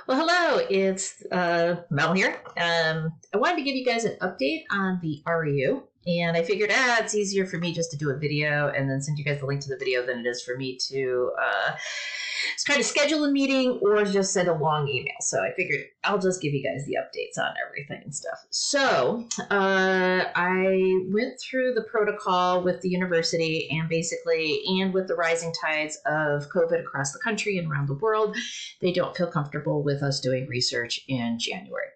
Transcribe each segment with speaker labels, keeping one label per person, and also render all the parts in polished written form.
Speaker 1: Well, hello, it's Mel here. I wanted to give you guys an update on the REU, and I figured, it's easier for me just to do a video and then send you guys the link to the video than it is for me to try to schedule a meeting or just send a long email. So I figured I'll just give you guys the updates on everything and stuff. So I went through the protocol with the university and with the rising tides of COVID across the country and around the world, they don't feel comfortable with us doing research in January.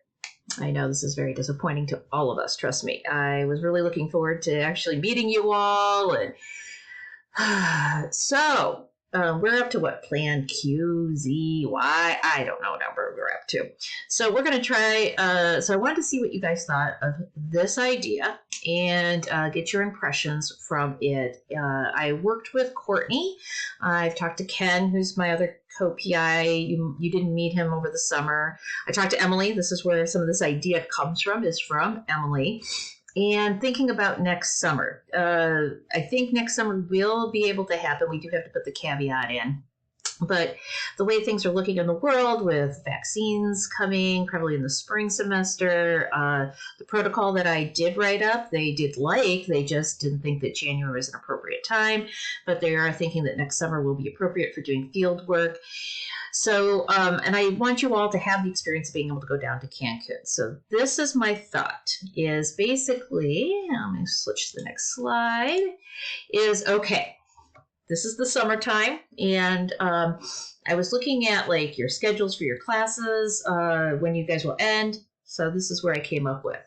Speaker 1: I know this is very disappointing to all of us, trust me. I was really looking forward to actually meeting you all. And so we're up to what? Plan Q, Z, Y? I don't know what number we're up to. So we're going to try. So I wanted to see what you guys thought of this idea and get your impressions from it. I worked with Courtney. I've talked to Ken, who's my other co-PI. You didn't meet him over the summer. I talked to Emily. This is where some of this idea comes from, is from Emily. And thinking about next summer, I think next summer will be able to happen. We do have to put the caveat in. But the way things are looking in the world with vaccines coming probably in the spring semester, the protocol that I did write up, they just didn't think that January was an appropriate time, but they are thinking that next summer will be appropriate for doing field work. So, and I want you all to have the experience of being able to go down to Cancun. So this is my thought, is basically, let me switch to the next slide, is okay. This is the summertime, and I was looking at like your schedules for your classes, when you guys will end. So this is where I came up with.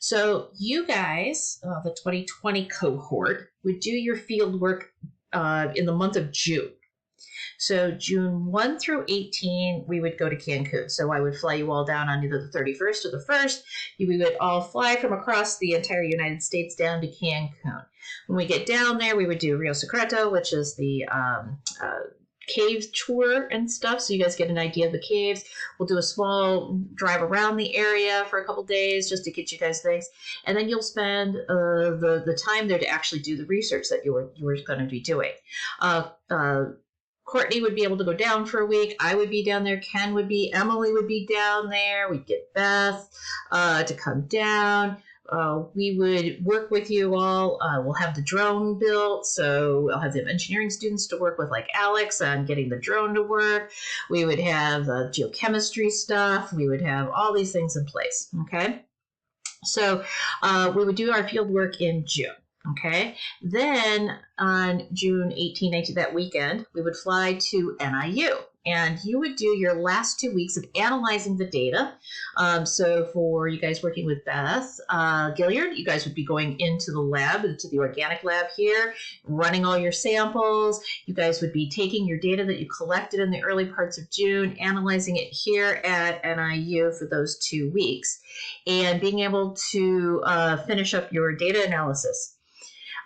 Speaker 1: So you guys, the 2020 cohort, would do your field work in the month of June. So June 1 through 18, we would go to Cancun. So I would fly you all down on either the 31st or the 1st. We would all fly from across the entire United States down to Cancun. When we get down there, we would do Rio Secreto, which is the cave tour and stuff. So you guys get an idea of the caves. We'll do a small drive around the area for a couple days just to get you guys things. And then you'll spend the time there to actually do the research that you were going to be doing. Courtney would be able to go down for a week. I would be down there. Ken would be. Emily would be down there. We'd get Beth to come down. We would work with you all. We'll have the drone built. So I'll have the engineering students to work with, like Alex, on getting the drone to work. We would have geochemistry stuff. We would have all these things in place. Okay. So we would do our field work in June. Okay, then on June 18, 19, that weekend, we would fly to NIU, and you would do your last 2 weeks of analyzing the data. So for you guys working with Beth Gilliard, you guys would be going into the lab, into the organic lab here, running all your samples. You guys would be taking your data that you collected in the early parts of June, analyzing it here at NIU for those 2 weeks, and being able to finish up your data analysis.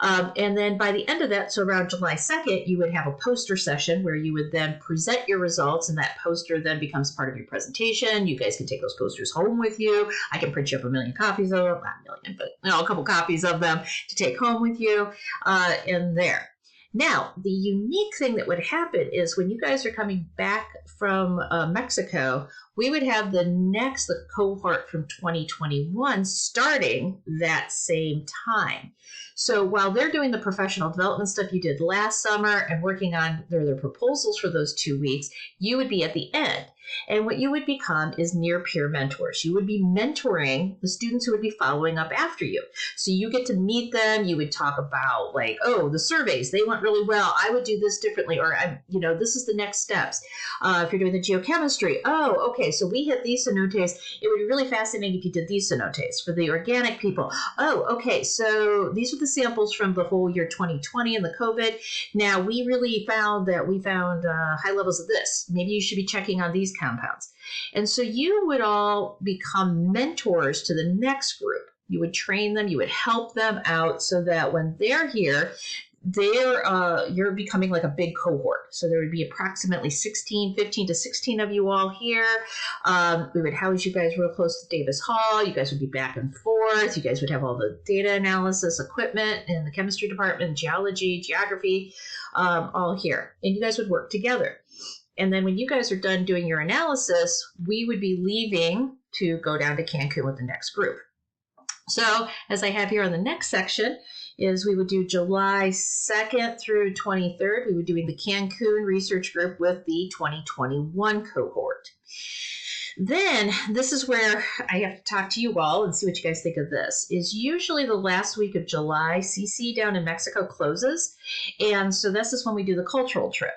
Speaker 1: And then by the end of that, so around July 2nd, you would have a poster session where you would then present your results, and that poster then becomes part of your presentation. You guys can take those posters home with you. I can print you up 1 million copies of them, not a million, but a couple copies of them to take home with you in there. Now, the unique thing that would happen is when you guys are coming back from Mexico, we would have the cohort from 2021 starting that same time. So while they're doing the professional development stuff you did last summer and working on their proposals for those 2 weeks, you would be at the end. And what you would become is near peer mentors. You would be mentoring the students who would be following up after you. So you get to meet them. You would talk about like, oh, the surveys, they went really well. I would do this differently. Or, this is the next steps. If you're doing the geochemistry, oh, okay, so we hit these cenotes. It would be really fascinating if you did these cenotes. For the organic people, oh, okay, so these are the samples from the whole year 2020 and the COVID. Now, we really found high levels of this. Maybe you should be checking on these compounds. And so you would all become mentors to the next group. You would train them, you would help them out so that when they're here, you're becoming like a big cohort. So there would be approximately 15 to 16 of you all here. We would house you guys real close to Davis Hall. You guys would be back and forth. You guys would have all the data analysis equipment in the chemistry department, geology, geography, all here. And you guys would work together. And then when you guys are done doing your analysis, we would be leaving to go down to Cancun with the next group. So as I have here on the next section is we would do July 2nd through 23rd. We would be doing the Cancun research group with the 2021 cohort. Then this is where I have to talk to you all and see what you guys think of this. Is usually the last week of July, CC down in Mexico closes. And so this is when we do the cultural trip.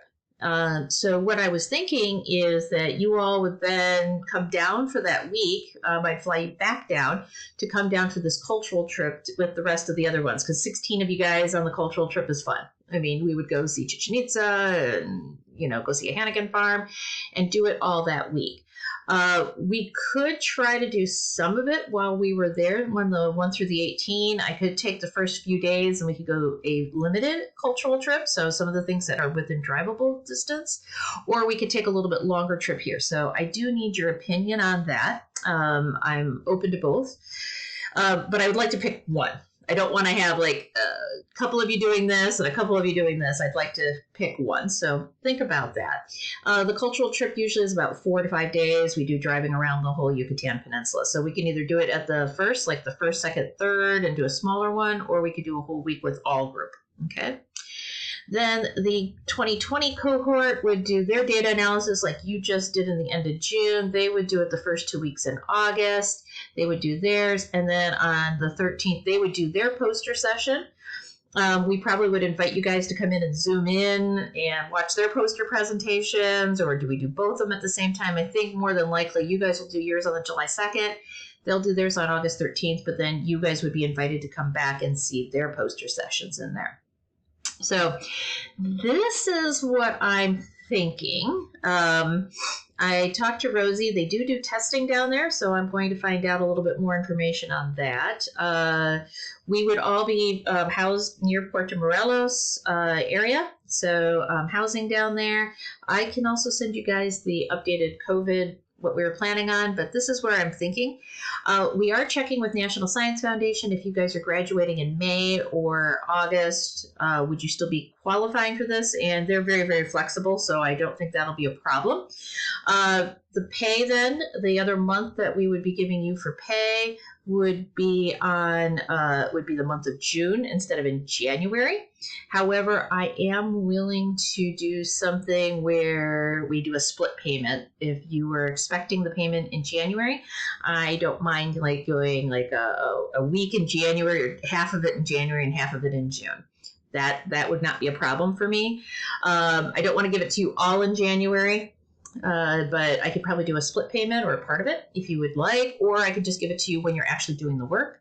Speaker 1: So what I was thinking is that you all would then come down for that week. I'd fly you back down to come down for this cultural trip with the rest of the other ones, because 16 of you guys on the cultural trip is fun. I mean, we would go see Chichen Itza and, go see a Hannigan farm and do it all that week. We could try to do some of it while we were there. When the 1 through the 18, I could take the first few days and we could go a limited cultural trip. So some of the things that are within drivable distance, or we could take a little bit longer trip here. So I do need your opinion on that. I'm open to both, but I would like to pick one. I don't want to have like a couple of you doing this and a couple of you doing this. I'd like to pick one. So think about that. The cultural trip usually is about 4 to 5 days. We do driving around the whole Yucatan Peninsula. So we can either do it at the first, like the first, second, third, and do a smaller one, or we could do a whole week with all group. Okay. Then the 2020 cohort would do their data analysis like you just did in the end of June. They would do it the first 2 weeks in August. They would do theirs. And then on the 13th, they would do their poster session. We probably would invite you guys to come in and Zoom in and watch their poster presentations, or do we do both of them at the same time? I think more than likely you guys will do yours on the July 2nd. They'll do theirs on August 13th, but then you guys would be invited to come back and see their poster sessions in there. So this is what I'm thinking. I talked to Rosie. They do testing down there, so I'm going to find out a little bit more information on that. We would all be housed near Puerto Morelos area, so housing down there. I can also send you guys the updated COVID, what we were planning on, but this is where I'm thinking. We are checking with National Science Foundation if you guys are graduating in May or August, would you still be qualifying for this? And they're very, very flexible, so I don't think that'll be a problem. The pay then, the other month that we would be giving you for pay would be the month of June instead of in January. However, I am willing to do something where we do a split payment. If you were expecting the payment in January, I don't mind like going like a week in January, or half of it in January and half of it in June. That would not be a problem for me. I don't want to give it to you all in January. But I could probably do a split payment or a part of it if you would like, or I could just give it to you when you're actually doing the work.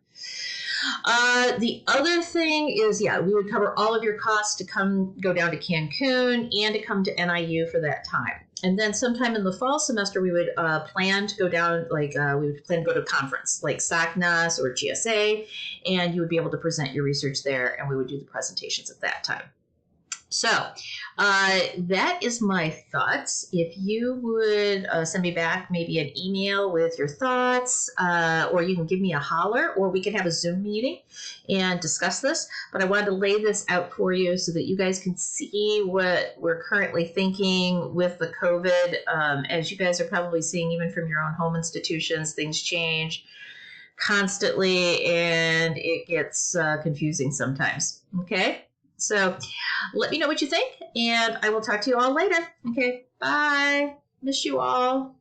Speaker 1: The other thing is, we would cover all of your costs to go down to Cancun and to come to NIU for that time. And then sometime in the fall semester, we would plan to go down, we would plan to go to a conference like SACNAS or GSA, and you would be able to present your research there, and we would do the presentations at that time. So that is my thoughts. If you would send me back maybe an email with your thoughts, or you can give me a holler, or we can have a Zoom meeting and discuss this. But I wanted to lay this out for you so that you guys can see what we're currently thinking with the COVID. As you guys are probably seeing, even from your own home institutions, things change constantly, and it gets confusing sometimes. Okay? So let me know what you think, and I will talk to you all later. Okay, bye. Miss you all.